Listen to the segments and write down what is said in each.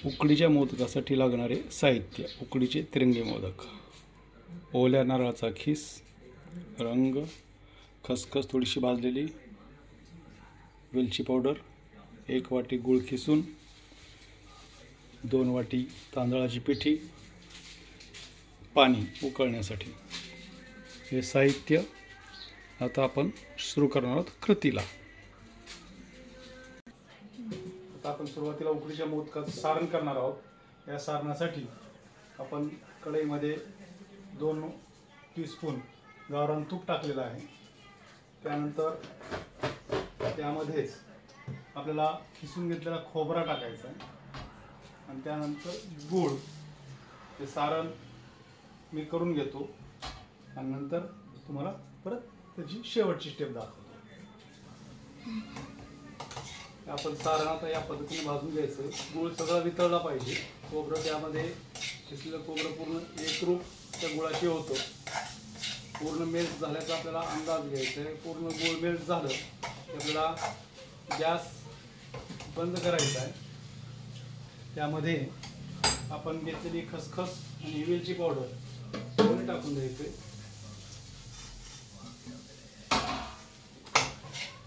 उकडीच्या मोदकासाठी लागणारे साहित्य: उकडीचे तिरंगे मोदक, ओल्या नारळाचा खीस, रंग, खसखस थोडीशी भाजलेली, वेलची पावडर, 1 वाटी गूळ खिसून, 2 वाटी तांदळाची पिठी, पाणी उकळण्यासाठी. हे साहित्य. आता आपण सुरू करणार आहोत कृतीला. आता आपण सुरुवातीला उकडीच्या मोदकाचं सारण करणार आहोत. या सारणासाठी आपण कढईमध्ये 2 टीस्पून गावरान तूप टाकलेलं आहे. त्यानंतर त्यामध्येच आपल्याला खिसून घेतलेला खोबरा टाकायचा आहे आणि त्यानंतर गूळ. हे सारण मी करून घेतो आणि नंतर तुम्हाला परत त्याची शेवटची स्टेप दाखवतो. आपण सारण आता या पद्धतीने भाजून घ्यायचं. गूळ सगळा वितळला पाहिजे. खोबरं त्यामध्ये खिसलेलं खोबरं पूर्ण एकरूप त्या गुळाशी होतं. पूर्ण मेल्ट झाल्याचा आपल्याला अंदाज घ्यायचा आहे. पूर्ण गूळ मेल्ट झालं की आपल्याला गॅस बंद करायचा आहे. त्यामध्ये आपण घेतलेली खसखस आणि वेलची पावडर दोन्ही टाकून द्यायचे.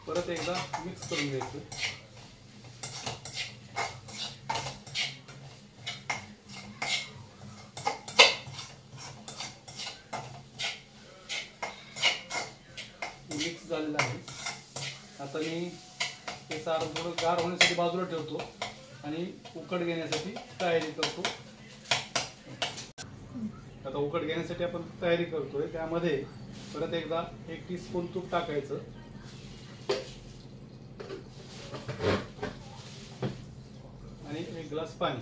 परत एकदा मिक्स करून घ्यायचं. मिक्स झालेलं आहे. आता मी हे सारण थोडं गार होण्यासाठी बाजूला ठेवतो आणि उकड घेण्यासाठी तयारी करतो. आता उकड घेण्यासाठी आपण तयारी करतोय. त्यामध्ये परत एकदा 1 टीस्पून तूप टाकायचं आणि 1 ग्लास पाणी.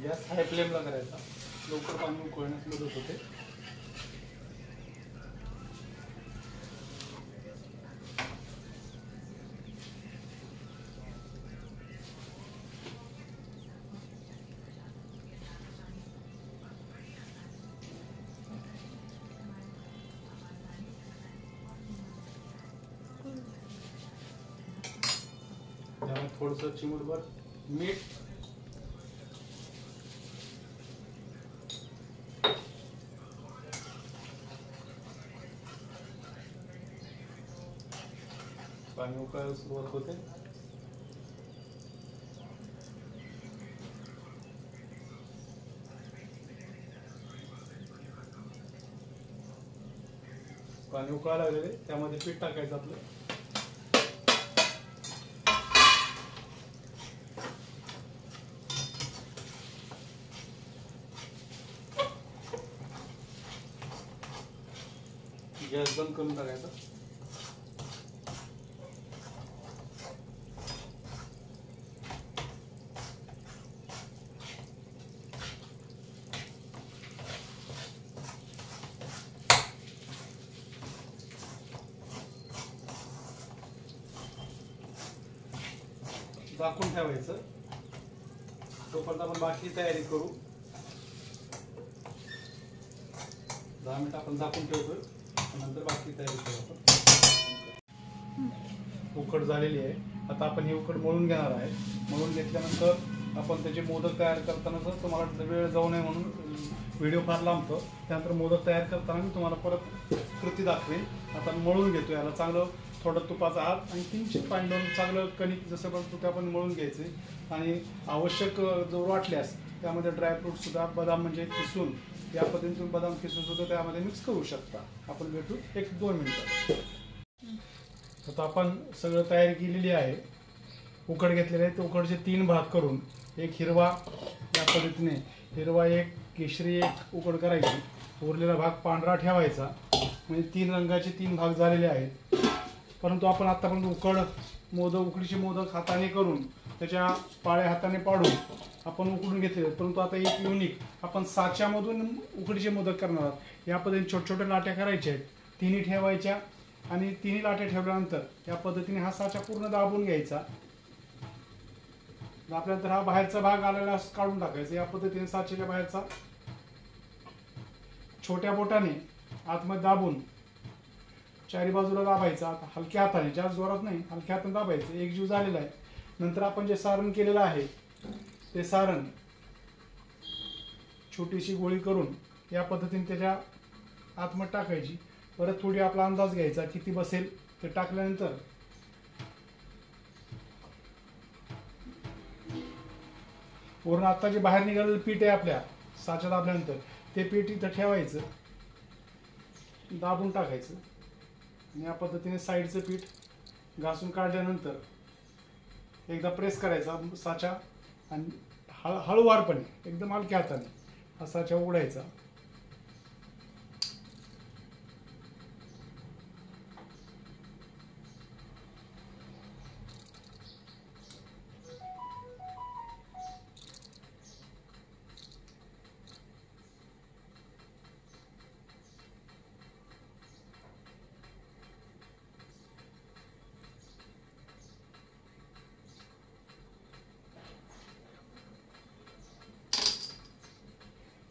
गॅस हाय फ्लेमला करायचा. लवकर पाणी उकळण्यास मदत होते. त्यामुळे थोडंसं चिमूटभर मीठ, पाणी उकळायला सुरुवात होते. पाणी उकळायला लागले त्यामध्ये पीठ टाकायचं आपलं. गॅस बंद करून टाकायचा. झाकून ठेवायचं. तोपर्यंत आपण बाकी तयारी करू. 10 मिनिट आपण झाकून ठेवतोय. नंतर बाकी तयारी करू आपण. उकड झालेली आहे. आता आपण ही उकड मळून घेणार आहे. मळून घेतल्यानंतर आपण त्याचे मोदक तयार करताना जर तुम्हाला वेळ जाऊ नये म्हणून व्हिडिओ फार लांबतो. त्यानंतर मोदक तयार करताना मी तुम्हाला परत कृती दाखवेन. आता मळून घेतो. याला चांगलं थोडं तुपाचा हात आणि किंचित पाणी लावून चांगलं कणिक जसं बनतो ते आपण मळून घ्यायचे. आणि आवश्यक जर वाटल्यास त्यामध्ये ड्रायफ्रूटसुद्धा, बदाम म्हणजे खिसून, या पद्धतीने तुम्ही बदाम खिसून सुद्धा त्यामध्ये मिक्स करू शकता. आपण भेटू 1-2 मिनिटात. आता आपण सगळं तयारी केलेली आहे. उकड घेतलेले आहे. ते उकडचे 3 भाग करून, एक हिरवा या पद्धतीने, हिरवा 1, केशरी 1 उकड करायची. उरलेला भाग पांढरा ठेवायचा. म्हणजे 3 रंगाचे 3 भाग झालेले आहेत. परंतु आपण आतापर्यंत उकडीचे मोदक हाताने करून त्याच्या पाळे हाताने पाडून आपण उकडून घेतले, परंतु आता एक युनिक आपण साच्यामधून उकडीचे मोदक करणार आहोत. या पद्धतीने छोट्या छोट्या लाट्या करायच्या आहेत, तिन्ही ठेवायच्या आणि तिन्ही लाट्या ठेवल्यानंतर या पद्धतीने हा साचा पूर्ण दाबून घ्यायचा. दाबल्यानंतर हा बाहेरचा भाग आलेला काढून टाकायचा. या पद्धतीने साच्याच्या बाहेरचा छोट्या बोटाने आतमध्ये दाबून चारी बाजूला दाबायचा. हलक्या हाताने, जास्त जोरात नाही, हलक्या हाताने दाबायचं. एकजीव झालेला आहे. नंतर आपण जे सारण केलेलं आहे ते सारण छोटीशी गोळी करून या पद्धतीने त्याच्या आतमध्ये टाकायची. परत थोडी आपला अंदाज घ्यायचा किती बसेल ते टाकल्यानंतर वरून आता जे बाहेर निघालेलं पीठ आहे आपल्या साच्या दाबल्यानंतर ते पीठ इथं ठेवायचं, दाबून टाकायचं आणि या पद्धतीने साईडचं पीठ घासून काढल्यानंतर एकदा प्रेस करायचा साचा आणि हळूवारपणे एकदम हलक्या हाताने हा साचा उघडायचा.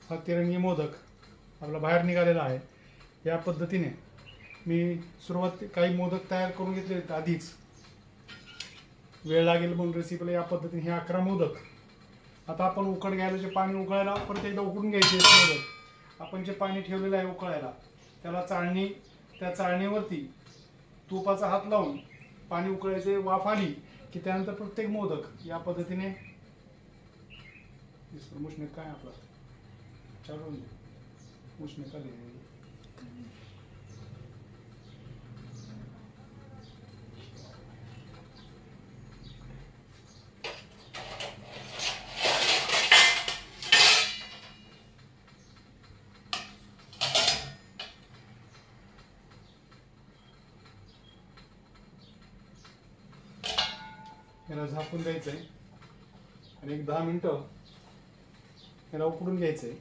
हा तिरंगी मोदक आपला बाहेर निघालेला आहे. या पद्धतीने मी सुरुवात काही मोदक तयार करून घेतले आहेत आधीच, वेळ लागेल म्हणून रेसिपीला. या पद्धतीने हे 11 मोदक. आता आपण उकड घ्यायला, जे पाणी उकळायला परत एकदा उकडून घ्यायचे मोदक. आपण जे पाणी ठेवलेलं आहे उकळायला त्याला चाळणी, त्या चाळणीवरती तुपाचा हात लावून पाणी उकळायचे. वाफ आली की त्यानंतर प्रत्येक मोदक या पद्धतीने मुश्ने काय आपला चालून मुश्ने का याला झाकून द्यायचंय आणि एक 10 मिनिटं याला उकडून घ्यायचंय.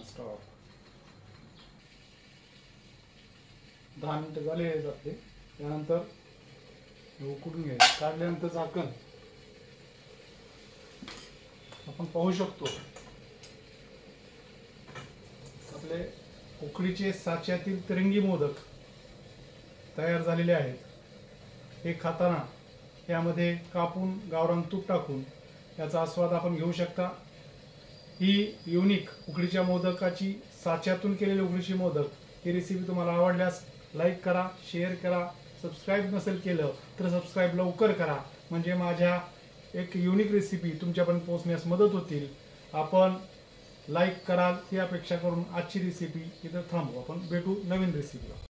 स्टॉप. 10 मिनिटं झाले जाते. त्यानंतर उकडून घ्यायचं. काढल्यानंतर झाकण आपण पाहू शकतो आपले उकडीचे साच्यातील तिरंगी मोदक तयार झालेले आहेत. हे खाताना यामध्ये कापून गावरान तूप टाकून याचा आस्वाद आपण घेऊ शकता. ही युनिक उकडीच्या मोदकाची, साच्यातून केलेली उकडीची मोदक ही रेसिपी तुम्हाला आवडल्यास लाईक करा, शेअर करा. सबस्क्राईब नसेल केलं तर सबस्क्राईब लवकर करा, म्हणजे माझ्या एक युनिक रेसिपी तुमच्यापर्यंत पोहोचण्यास मदत होतील. आपण लाईक कराल ही अपेक्षा करून आजची रेसिपी इथं थांबू. आपण भेटू नवीन रेसिपीला.